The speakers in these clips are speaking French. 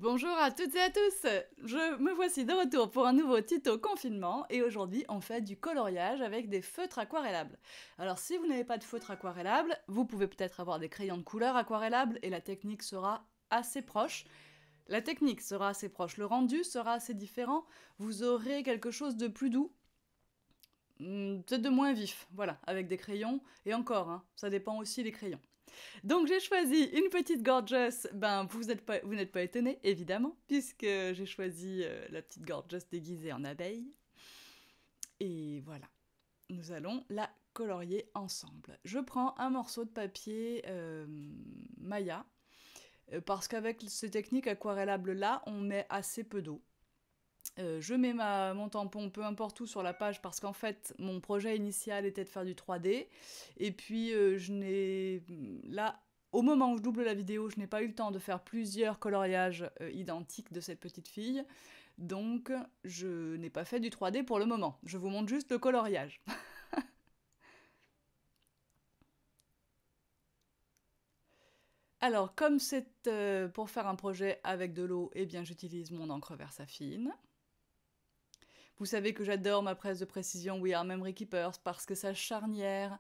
Bonjour à toutes et à tous, je me voici de retour pour un nouveau tuto confinement et aujourd'hui on fait du coloriage avec des feutres aquarellables. Alors si vous n'avez pas de feutre aquarellable, vous pouvez peut-être avoir des crayons de couleur aquarellables et la technique sera assez proche. Le rendu sera assez différent, vous aurez quelque chose de plus doux, peut-être de moins vif, voilà, avec des crayons, et encore, hein, ça dépend aussi des crayons. Donc j'ai choisi une petite gorgeous, ben vous n'êtes pas étonnés, évidemment, puisque j'ai choisi la petite gorgeous déguisée en abeille. Et voilà, nous allons la colorier ensemble. Je prends un morceau de papier Maya, parce qu'avec ces techniques aquarellables là, on met assez peu d'eau. Je mets mon tampon peu importe où sur la page parce qu'en fait mon projet initial était de faire du 3D et puis je n'ai là au moment où je double la vidéo je n'ai pas eu le temps de faire plusieurs coloriages identiques de cette petite fille donc je n'ai pas fait du 3D pour le moment, je vous montre juste le coloriage. Alors comme c'est pour faire un projet avec de l'eau, eh bien j'utilise mon encre Versafine. Vous savez que j'adore ma presse de précision We Are Memory Keepers parce que sa charnière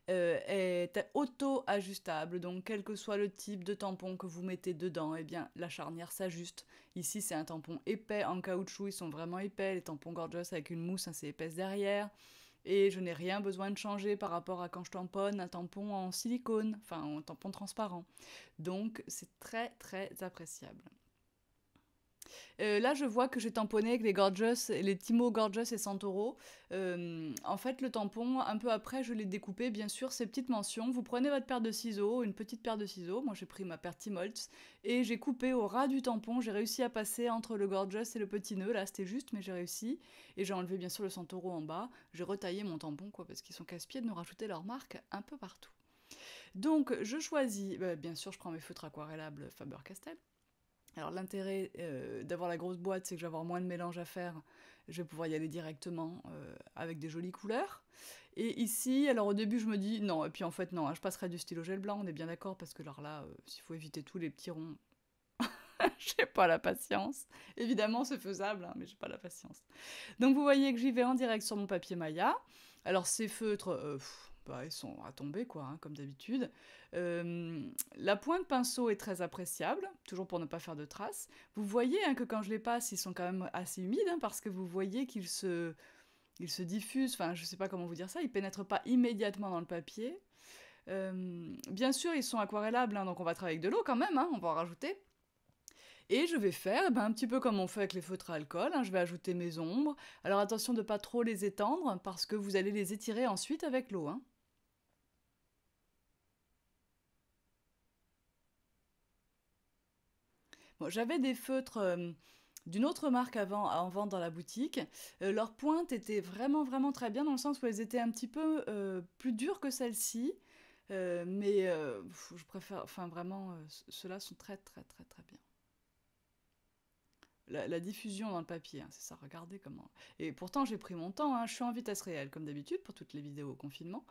est auto-ajustable. Donc quel que soit le type de tampon que vous mettez dedans, eh bien la charnière s'ajuste. Ici c'est un tampon épais en caoutchouc, ils sont vraiment épais. Les tampons Gorgeous avec une mousse assez épaisse derrière. Et je n'ai rien besoin de changer par rapport à quand je tamponne un tampon en silicone, enfin un tampon transparent. Donc c'est très très appréciable. Là, je vois que j'ai tamponné avec les Gorgeous, les Timo Gorgeous et Santoro. En fait, le tampon, un peu après, je l'ai découpé, bien sûr, ces petites mentions. Vous prenez votre paire de ciseaux, une petite paire de ciseaux. Moi, j'ai pris ma paire Timoltz et j'ai coupé au ras du tampon. J'ai réussi à passer entre le Gorgeous et le petit nœud. Là, c'était juste, mais j'ai réussi. Et j'ai enlevé, bien sûr, le Santoro en bas. J'ai retaillé mon tampon, quoi, parce qu'ils sont casse-pieds de nous rajouter leur marque un peu partout. Donc, je choisis, bien sûr, je prends mes feutres aquarellables Faber-Castell. Alors l'intérêt d'avoir la grosse boîte, c'est que je vais avoir moins de mélange à faire. Je vais pouvoir y aller directement avec des jolies couleurs. Et ici, alors au début je me dis non, et puis en fait non, hein, je passerai du stylo gel blanc, on est bien d'accord, parce que alors là, s'il faut éviter tous les petits ronds, j'ai pas la patience. Évidemment c'est faisable, hein, mais j'ai pas la patience. Donc vous voyez que j'y vais en direct sur mon papier Maya. Alors ces feutres, bah, ils sont à tomber quoi, hein, comme d'habitude. La pointe pinceau est très appréciable, toujours pour ne pas faire de traces. Vous voyez hein, que quand je les passe, ils sont quand même assez humides, hein, parce que vous voyez ils se diffusent, enfin je sais pas comment vous dire ça, ils pénètrent pas immédiatement dans le papier. Bien sûr, ils sont aquarellables, hein, donc on va travailler avec de l'eau quand même, hein, on va en rajouter. Et je vais faire un petit peu comme on fait avec les feutres à alcool, hein, je vais ajouter mes ombres. Alors attention de ne pas trop les étendre, parce que vous allez les étirer ensuite avec l'eau. Hein. Bon, j'avais des feutres d'une autre marque avant, en vente dans la boutique. Leurs pointes étaient vraiment vraiment très bien, dans le sens où elles étaient un petit peu plus dures que celles-ci. Mais je préfère, enfin vraiment, ceux-là sont très très très très bien. La diffusion dans le papier, hein, c'est ça, regardez comment... Et pourtant, j'ai pris mon temps, hein, je suis en vitesse réelle, comme d'habitude, pour toutes les vidéos au confinement.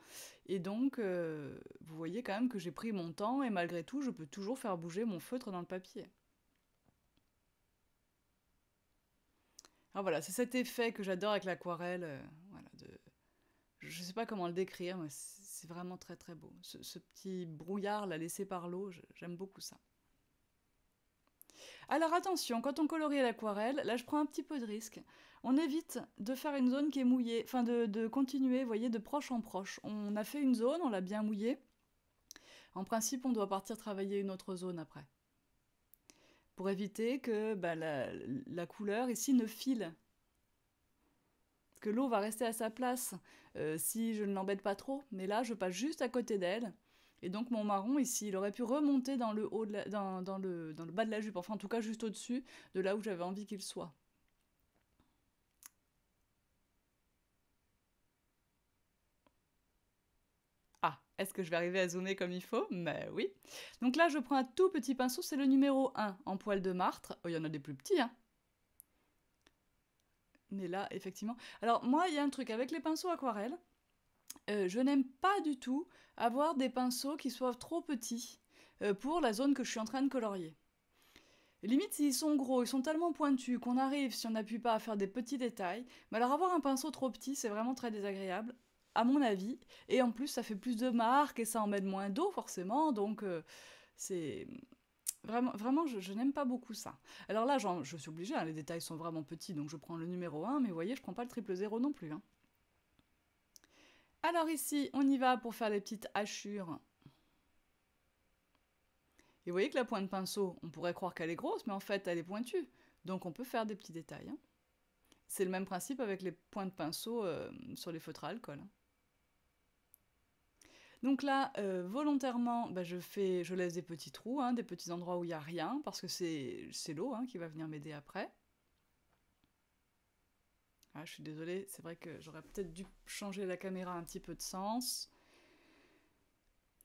Et donc, vous voyez quand même que j'ai pris mon temps, et malgré tout, je peux toujours faire bouger mon feutre dans le papier. Alors voilà, c'est cet effet que j'adore avec l'aquarelle, voilà, je sais pas comment le décrire, mais c'est vraiment très très beau. Ce petit brouillard là laissé par l'eau, j'aime beaucoup ça. Alors attention, quand on colorie à l'aquarelle, là je prends un petit peu de risque. On évite de faire une zone qui est mouillée, enfin de continuer, vous voyez, de proche en proche. On a fait une zone, on l'a bien mouillée. En principe, on doit partir travailler une autre zone après. Pour éviter que bah, la couleur ici ne file. Que l'eau va rester à sa place si je ne l'embête pas trop. Mais là, je passe juste à côté d'elle. Et donc mon marron ici, il aurait pu remonter dans le, haut de dans le bas de la jupe, enfin en tout cas juste au-dessus de là où j'avais envie qu'il soit. Ah, est-ce que je vais arriver à zoomer comme il faut? Mais oui. Donc là, je prends un tout petit pinceau, c'est le numéro 1 en poil de martre. Oh, il y en a des plus petits, hein. Mais là, effectivement. Alors, moi, il y a un truc avec les pinceaux aquarelles. Je n'aime pas du tout avoir des pinceaux qui soient trop petits pour la zone que je suis en train de colorier. Et limite, s'ils sont gros, ils sont tellement pointus qu'on arrive, si on n'appuie pas, à faire des petits détails. Mais alors avoir un pinceau trop petit, c'est vraiment très désagréable, à mon avis. Et en plus, ça fait plus de marques et ça emmène moins d'eau, forcément. Donc, c'est... Vraiment, je n'aime pas beaucoup ça. Alors là, je suis obligée, hein, les détails sont vraiment petits, donc je prends le numéro 1, mais vous voyez, je prends pas le triple zéro non plus. Hein. Alors ici, on y va pour faire les petites hachures. Et vous voyez que la pointe pinceau, on pourrait croire qu'elle est grosse, mais en fait, elle est pointue. Donc on peut faire des petits détails. Hein. C'est le même principe avec les pointes pinceau sur les feutres à alcool. Hein. Donc là, volontairement, bah, je laisse des petits trous, hein, des petits endroits où il n'y a rien, parce que c'est l'eau hein, qui va venir m'aider après. Ah, je suis désolée, c'est vrai que j'aurais peut-être dû changer la caméra un petit peu de sens.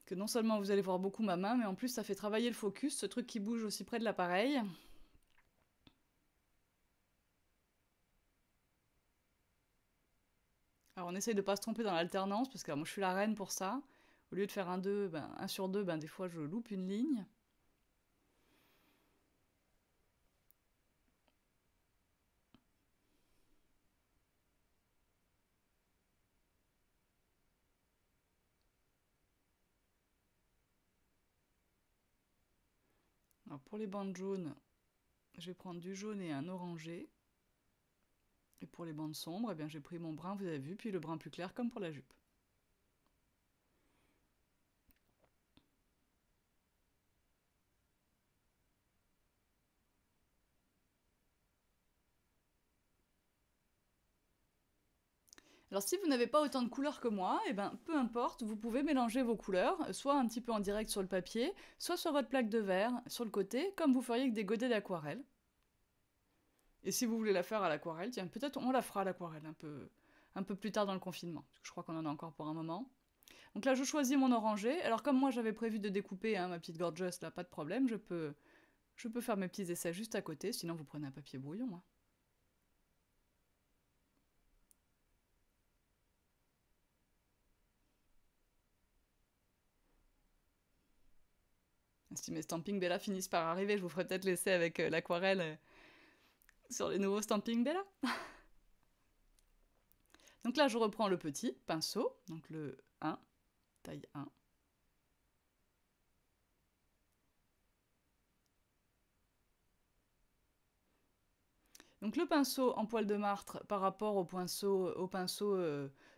Que non seulement vous allez voir beaucoup ma main, mais en plus ça fait travailler le focus, ce truc qui bouge aussi près de l'appareil. Alors on essaye de pas se tromper dans l'alternance, parce que moi je suis la reine pour ça. Au lieu de faire un 2, ben, 1 sur 2, ben, des fois je loupe une ligne. Alors pour les bandes jaunes, je vais prendre du jaune et un orangé. Et pour les bandes sombres, eh bien j'ai pris mon brun, vous avez vu, puis le brun plus clair comme pour la jupe. Alors si vous n'avez pas autant de couleurs que moi, eh ben, peu importe, vous pouvez mélanger vos couleurs, soit un petit peu en direct sur le papier, soit sur votre plaque de verre, sur le côté, comme vous feriez avec des godets d'aquarelle. Et si vous voulez la faire à l'aquarelle, tiens, peut-être on la fera à l'aquarelle un peu plus tard dans le confinement, parce que je crois qu'on en a encore pour un moment. Donc là, je choisis mon orangé. Alors comme moi, j'avais prévu de découper hein, ma petite gorgeous, là, pas de problème, je peux faire mes petits essais juste à côté, sinon vous prenez un papier brouillon. Hein. Si mes Stamping Bella finissent par arriver, je vous ferai peut-être l'essai avec l'aquarelle sur les nouveaux Stamping Bella. Donc là, je reprends le petit pinceau, donc le 1, taille 1. Donc le pinceau en poil de martre par rapport au pinceau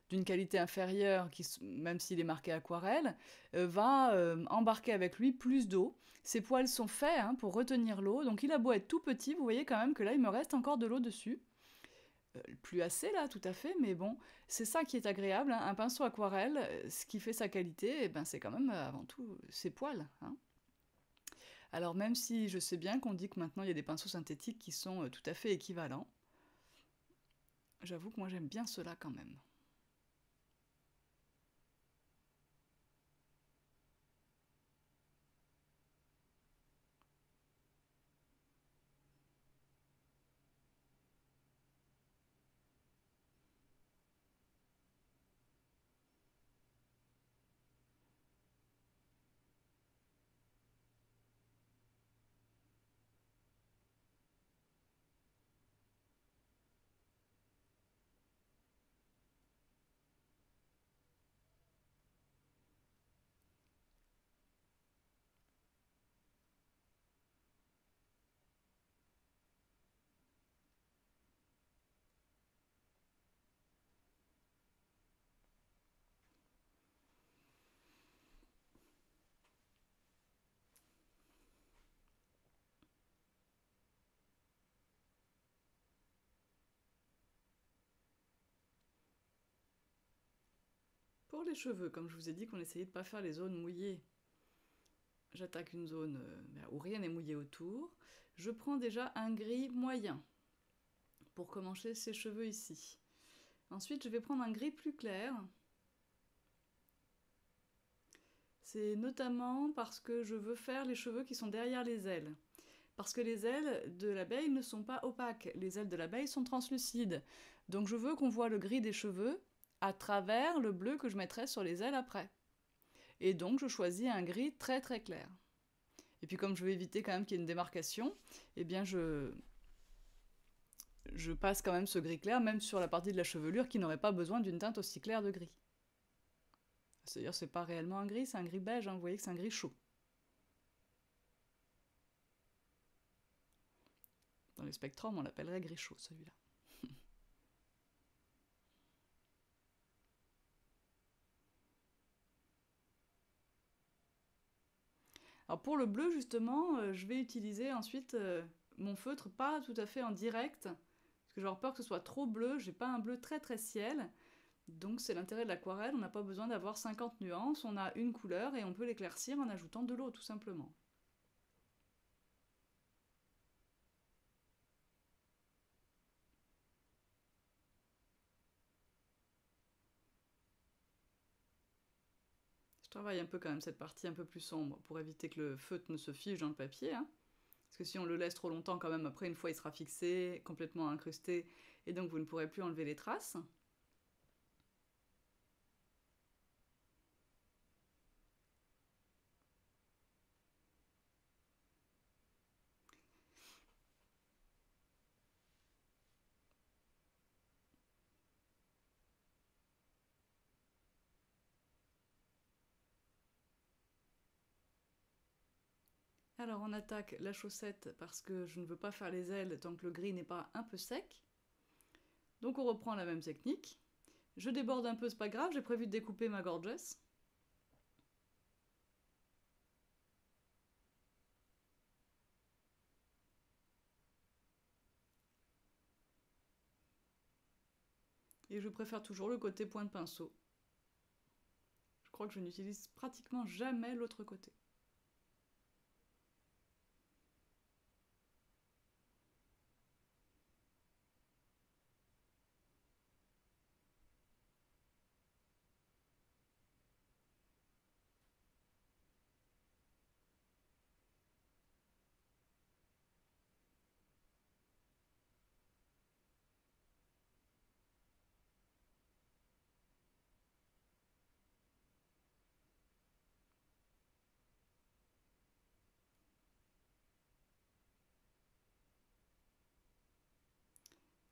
d'une qualité inférieure, même s'il est marqué aquarelle, va embarquer avec lui plus d'eau. Ces poils sont faits hein, pour retenir l'eau, donc il a beau être tout petit, vous voyez quand même que là il me reste encore de l'eau dessus. Plus assez là, tout à fait, mais bon, c'est ça qui est agréable. Hein. Un pinceau aquarelle, ce qui fait sa qualité, eh ben, c'est quand même avant tout ses poils. Hein. Alors même si je sais bien qu'on dit que maintenant il y a des pinceaux synthétiques qui sont tout à fait équivalents, j'avoue que moi j'aime bien cela quand même. Pour les cheveux, comme je vous ai dit qu'on essayait de ne pas faire les zones mouillées, j'attaque une zone où rien n'est mouillé autour. Je prends déjà un gris moyen pour commencer ces cheveux ici. Ensuite, je vais prendre un gris plus clair. C'est notamment parce que je veux faire les cheveux qui sont derrière les ailes. Parce que les ailes de l'abeille ne sont pas opaques, les ailes de l'abeille sont translucides. Donc je veux qu'on voit le gris des cheveux à travers le bleu que je mettrai sur les ailes après. Et donc je choisis un gris très très clair. Et puis comme je veux éviter quand même qu'il y ait une démarcation, eh bien je passe quand même ce gris clair, même sur la partie de la chevelure qui n'aurait pas besoin d'une teinte aussi claire de gris. C'est-à-dire c'est pas réellement un gris, c'est un gris beige, hein, vous voyez que c'est un gris chaud. Dans les spectrums, on l'appellerait gris chaud, celui-là. Alors pour le bleu, justement, je vais utiliser ensuite mon feutre pas tout à fait en direct, parce que j'aurais peur que ce soit trop bleu, j'ai pas un bleu très très ciel, donc c'est l'intérêt de l'aquarelle, on n'a pas besoin d'avoir 50 nuances, on a une couleur et on peut l'éclaircir en ajoutant de l'eau tout simplement. Je travaille un peu quand même cette partie un peu plus sombre pour éviter que le feutre ne se fige dans le papier, hein. Parce que si on le laisse trop longtemps quand même, après une fois il sera fixé, complètement incrusté, et donc vous ne pourrez plus enlever les traces. Alors on attaque la chaussette parce que je ne veux pas faire les ailes tant que le gris n'est pas un peu sec. Donc on reprend la même technique. Je déborde un peu, c'est pas grave, j'ai prévu de découper ma gorgeous. Et je préfère toujours le côté point de pinceau. Je crois que je n'utilise pratiquement jamais l'autre côté.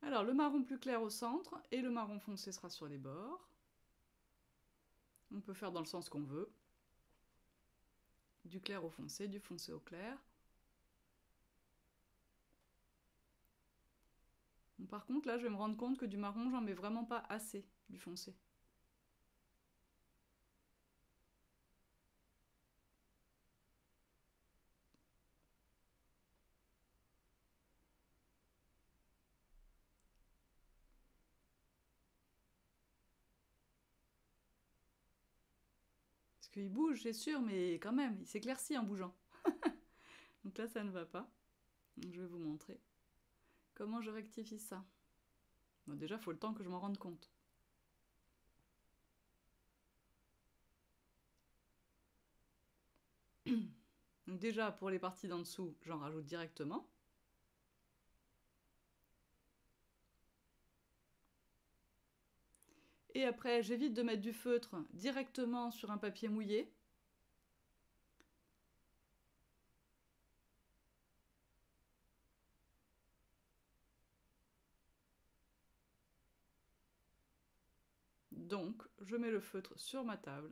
Alors le marron plus clair au centre et le marron foncé sera sur les bords. On peut faire dans le sens qu'on veut. Du clair au foncé, du foncé au clair. Bon, par contre là je vais me rendre compte que du marron j'en mets vraiment pas assez du foncé. Parce qu'il bouge, c'est sûr, mais quand même, il s'éclaircit en bougeant. Donc là, ça ne va pas. Donc je vais vous montrer comment je rectifie ça. Bon, déjà, il faut le temps que je m'en rende compte. Donc déjà, pour les parties d'en dessous, j'en rajoute directement. Et après, j'évite de mettre du feutre directement sur un papier mouillé. Donc, je mets le feutre sur ma table,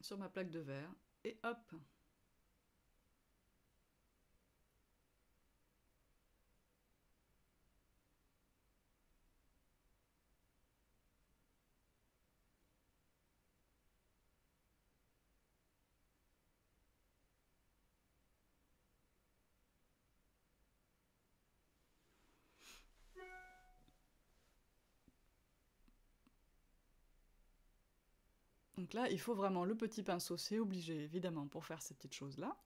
sur ma plaque de verre, et hop. Donc là, il faut vraiment le petit pinceau, c'est obligé évidemment pour faire ces petites choses-là.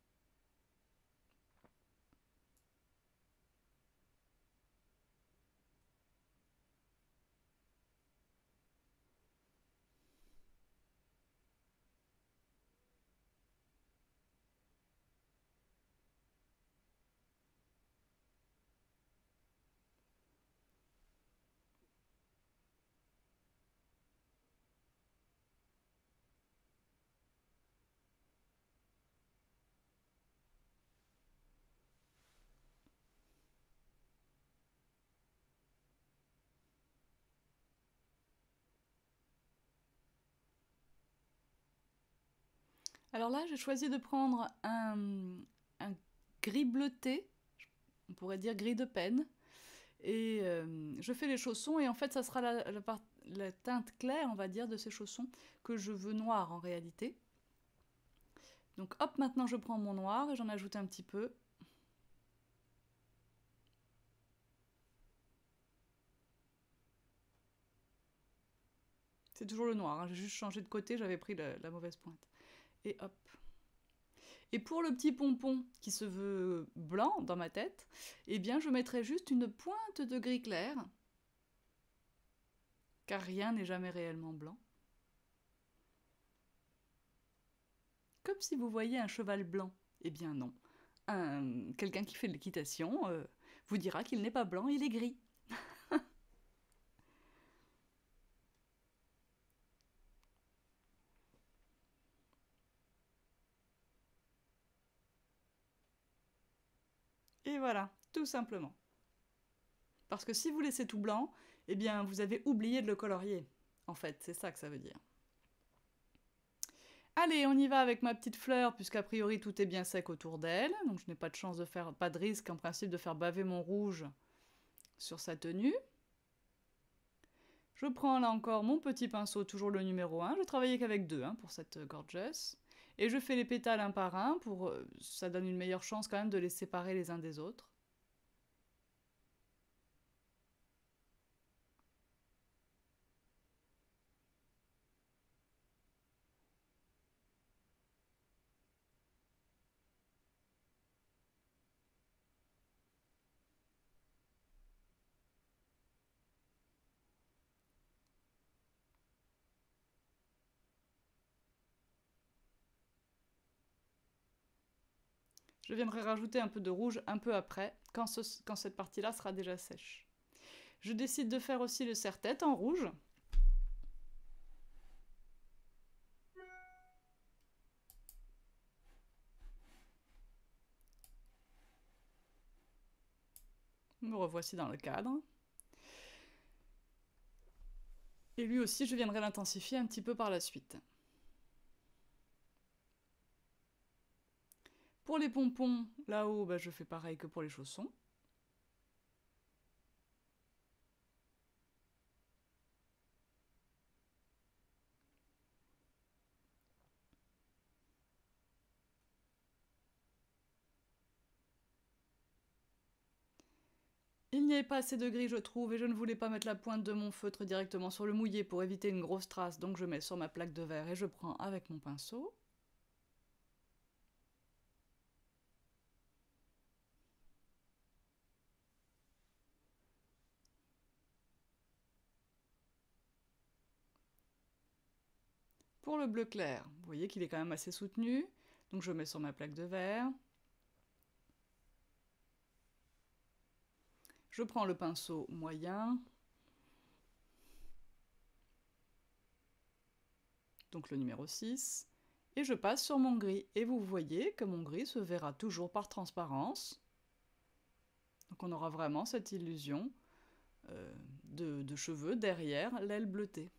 Alors là, j'ai choisi de prendre un gris bleuté, on pourrait dire gris de peine, et je fais les chaussons, et en fait, ça sera la teinte claire, on va dire, de ces chaussons que je veux noir en réalité. Donc hop, maintenant je prends mon noir et j'en ajoute un petit peu. C'est toujours le noir, hein. J'ai juste changé de côté, j'avais pris la mauvaise pointe. Et hop. Et pour le petit pompon qui se veut blanc dans ma tête, eh bien je mettrai juste une pointe de gris clair, car rien n'est jamais réellement blanc. Comme si vous voyiez un cheval blanc. Eh bien non. Quelqu'un qui fait de l'équitation vous dira qu'il n'est pas blanc, il est gris. Et voilà, tout simplement. Parce que si vous laissez tout blanc, eh bien vous avez oublié de le colorier. En fait, c'est ça que ça veut dire. Allez, on y va avec ma petite fleur, puisqu'a priori tout est bien sec autour d'elle. Donc je n'ai pas de chance de faire, pas de risque en principe de faire baver mon rouge sur sa tenue. Je prends là encore mon petit pinceau, toujours le numéro 1. Je travaillais qu'avec 2 pour cette gorgeous. Et je fais les pétales un par un, ça donne une meilleure chance quand même de les séparer les uns des autres. Je viendrai rajouter un peu de rouge un peu après, quand cette partie-là sera déjà sèche. Je décide de faire aussi le serre-tête en rouge. Me revoici dans le cadre. Et lui aussi, je viendrai l'intensifier un petit peu par la suite. Pour les pompons, là-haut, je fais pareil que pour les chaussons. Il n'y avait pas assez de gris, je trouve, et je ne voulais pas mettre la pointe de mon feutre directement sur le mouillé pour éviter une grosse trace, donc je mets sur ma plaque de verre et je prends avec mon pinceau. Pour le bleu clair, vous voyez qu'il est quand même assez soutenu, donc je mets sur ma plaque de verre. Je prends le pinceau moyen, donc le numéro 6, et je passe sur mon gris. Et vous voyez que mon gris se verra toujours par transparence. Donc on aura vraiment cette illusion de cheveux derrière l'aile bleutée.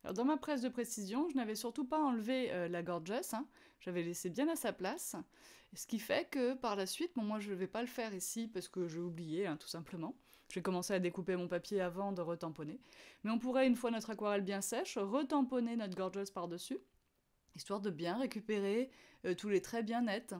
Alors dans ma presse de précision, je n'avais surtout pas enlevé la gorgeous, j'avais laissé bien à sa place, ce qui fait que par la suite, bon moi je ne vais pas le faire ici parce que j'ai oublié tout simplement. J'ai commencé à découper mon papier avant de retamponner, mais on pourrait, une fois notre aquarelle bien sèche, retamponner notre gorgeous par-dessus, histoire de bien récupérer tous les traits bien nets.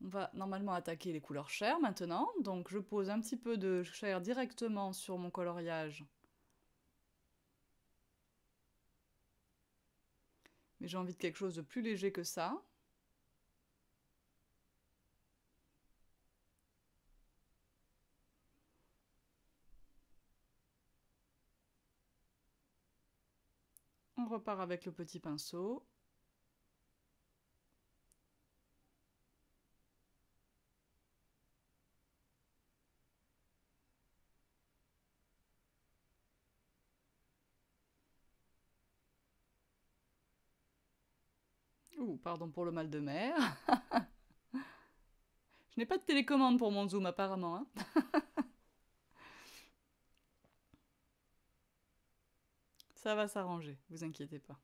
On va normalement attaquer les couleurs chair maintenant, donc je pose un petit peu de chair directement sur mon coloriage. Mais j'ai envie de quelque chose de plus léger que ça. On repart avec le petit pinceau. Ouh, pardon pour le mal de mer. Je n'ai pas de télécommande pour mon zoom apparemment, hein. Ça va s'arranger, vous inquiétez pas.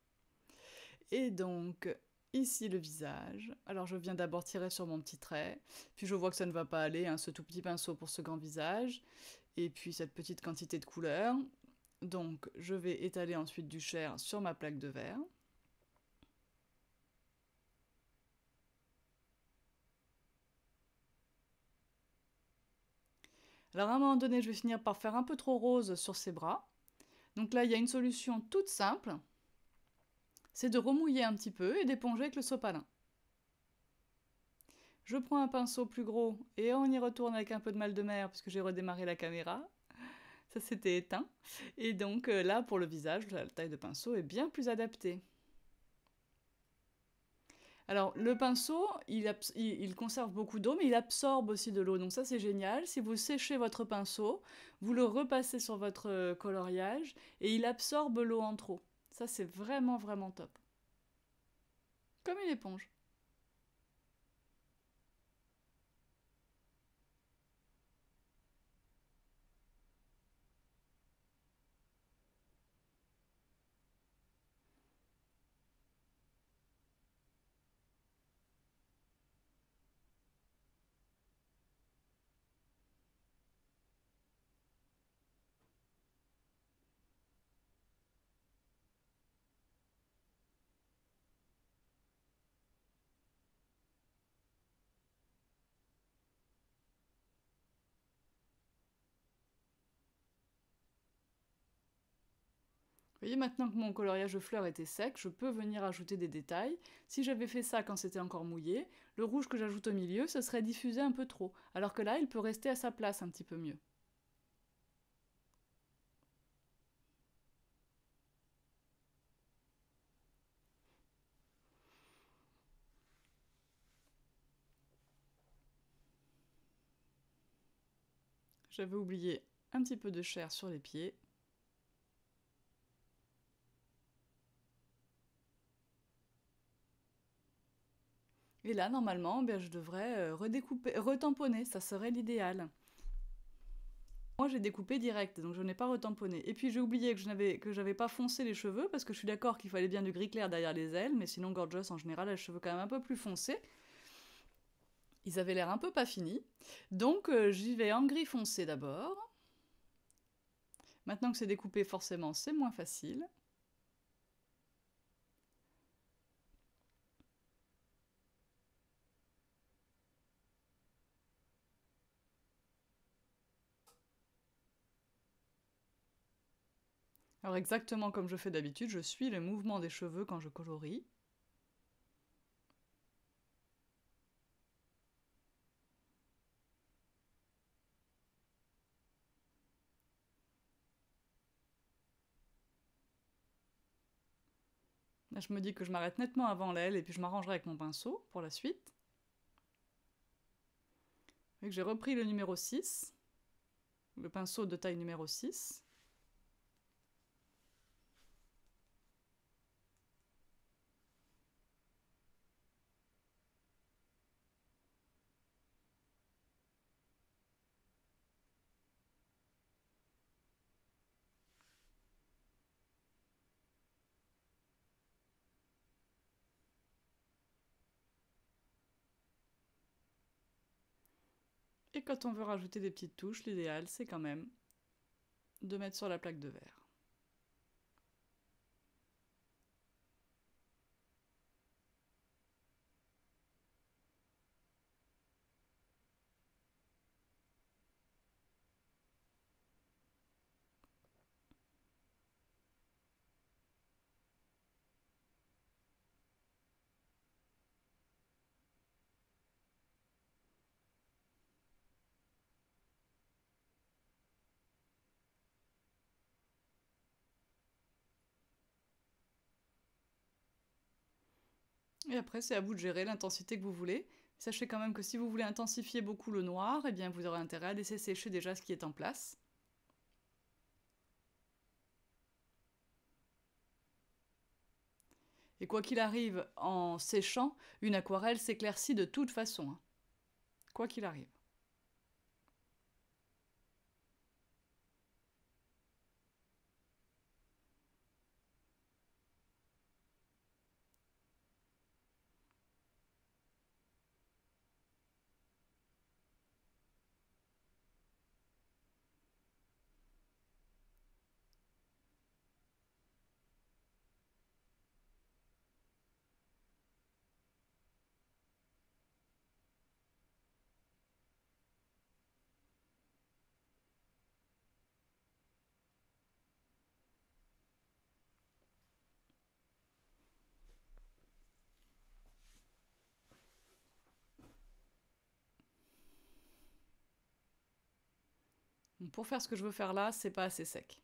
Et donc, ici le visage. Alors je viens d'abord tirer sur mon petit trait, puis je vois que ça ne va pas aller, hein, ce tout petit pinceau pour ce grand visage, et puis cette petite quantité de couleur. Donc je vais étaler ensuite du chair sur ma plaque de verre. Alors à un moment donné, je vais finir par faire un peu trop rose sur ses bras. Donc là, il y a une solution toute simple, c'est de remouiller un petit peu et d'éponger avec le sopalin. Je prends un pinceau plus gros et on y retourne avec un peu de mal de mer puisque j'ai redémarré la caméra. Ça s'était éteint. Et donc là, pour le visage, la taille de pinceau est bien plus adaptée. Alors, le pinceau, il conserve beaucoup d'eau, mais il absorbe aussi de l'eau. Donc ça, c'est génial. Si vous séchez votre pinceau, vous le repassez sur votre coloriage et il absorbe l'eau en trop. Ça, c'est vraiment, vraiment top. Comme une éponge. Vous voyez, maintenant que mon coloriage de fleurs était sec, je peux venir ajouter des détails. Si j'avais fait ça quand c'était encore mouillé, le rouge que j'ajoute au milieu, ce serait diffusé un peu trop. Alors que là, il peut rester à sa place un petit peu mieux. J'avais oublié un petit peu de chair sur les pieds. Et là, normalement, je devrais redécouper, retamponner, ça serait l'idéal. Moi, j'ai découpé direct, donc je n'ai pas retamponné. Et puis j'ai oublié que j'avais pas foncé les cheveux, parce que je suis d'accord qu'il fallait bien du gris clair derrière les ailes, mais sinon Gorgeous en général a les cheveux quand même un peu plus foncés. Ils avaient l'air un peu pas finis. Donc j'y vais en gris foncé d'abord. Maintenant que c'est découpé, forcément, c'est moins facile. Alors exactement comme je fais d'habitude, je suis le mouvement des cheveux quand je colorie. Là, je me dis que je m'arrête nettement avant l'aile et puis je m'arrangerai avec mon pinceau pour la suite. Et que j'ai repris le numéro 6, le pinceau de taille numéro 6. Et quand on veut rajouter des petites touches, l'idéal c'est quand même de mettre sur la plaque de verre. Et après, c'est à vous de gérer l'intensité que vous voulez. Sachez quand même que si vous voulez intensifier beaucoup le noir, eh bien vous aurez intérêt à laisser sécher déjà ce qui est en place. Et quoi qu'il arrive, en séchant, une aquarelle s'éclaircit de toute façon, hein. Quoi qu'il arrive. Donc pour faire ce que je veux faire là, c'est pas assez sec.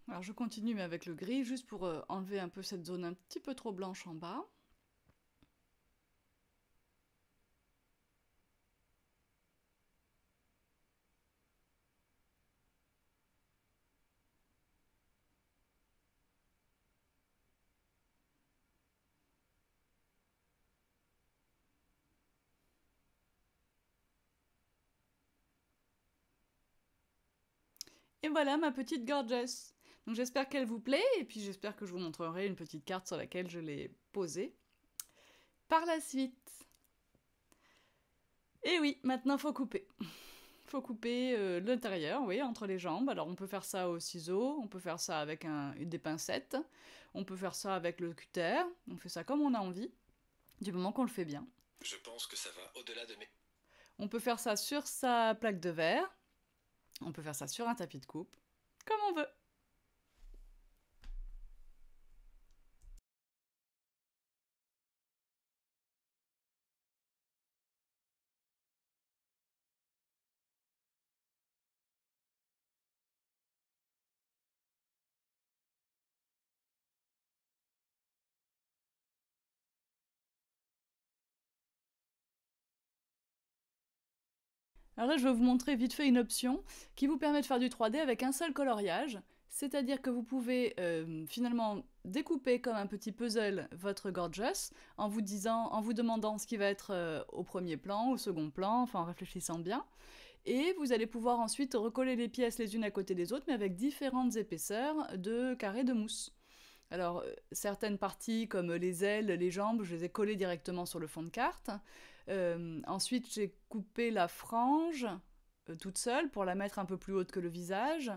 Alors je continue mais avec le gris, juste pour enlever un peu cette zone un petit peu trop blanche en bas. Et voilà ma petite gorgeous. Donc j'espère qu'elle vous plaît, et puis j'espère que je vous montrerai une petite carte sur laquelle je l'ai posée. Par la suite. Et oui, maintenant faut couper. Faut couper l'intérieur, oui, entre les jambes. Alors on peut faire ça au ciseau, on peut faire ça avec des pincettes, on peut faire ça avec le cutter, on fait ça comme on a envie, du moment qu'on le fait bien. Je pense que ça va au-delà de mes... On peut faire ça sur sa plaque de verre, on peut faire ça sur un tapis de coupe, comme on veut. Alors là, je vais vous montrer vite fait une option qui vous permet de faire du 3D avec un seul coloriage. C'est-à-dire que vous pouvez finalement découper comme un petit puzzle votre gorgeous en vous demandant ce qui va être au premier plan, au second plan, enfin en réfléchissant bien. Et vous allez pouvoir ensuite recoller les pièces les unes à côté des autres, mais avec différentes épaisseurs de carrés de mousse. Alors, certaines parties, comme les ailes, les jambes, je les ai collées directement sur le fond de carte. Ensuite, j'ai coupé la frange toute seule pour la mettre un peu plus haute que le visage.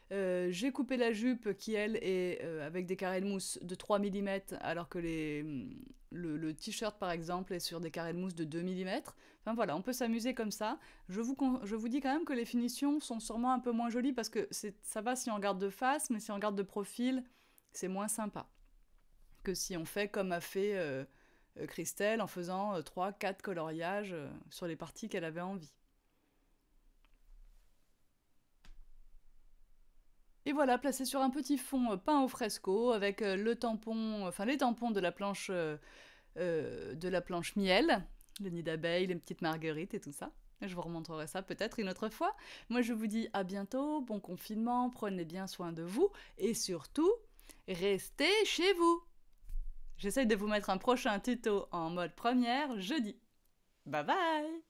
J'ai coupé la jupe qui, elle, est avec des carrés de mousse de 3 mm, alors que le t-shirt, par exemple, est sur des carrés de mousse de 2 mm. Enfin voilà, on peut s'amuser comme ça. Je vous dis quand même que les finitions sont sûrement un peu moins jolies parce que ça va si on regarde de face, mais si on regarde de profil, c'est moins sympa que si on fait comme a fait Christelle en faisant 3-4 coloriages sur les parties qu'elle avait envie. Et voilà, placé sur un petit fond peint au fresco avec les tampons de la planche miel, le nid d'abeille, les petites marguerites et tout ça. Je vous remontrerai ça peut-être une autre fois. Moi, je vous dis à bientôt, bon confinement, prenez bien soin de vous et surtout, restez chez vous. J'essaye de vous mettre un prochain tuto en mode première jeudi. Bye bye!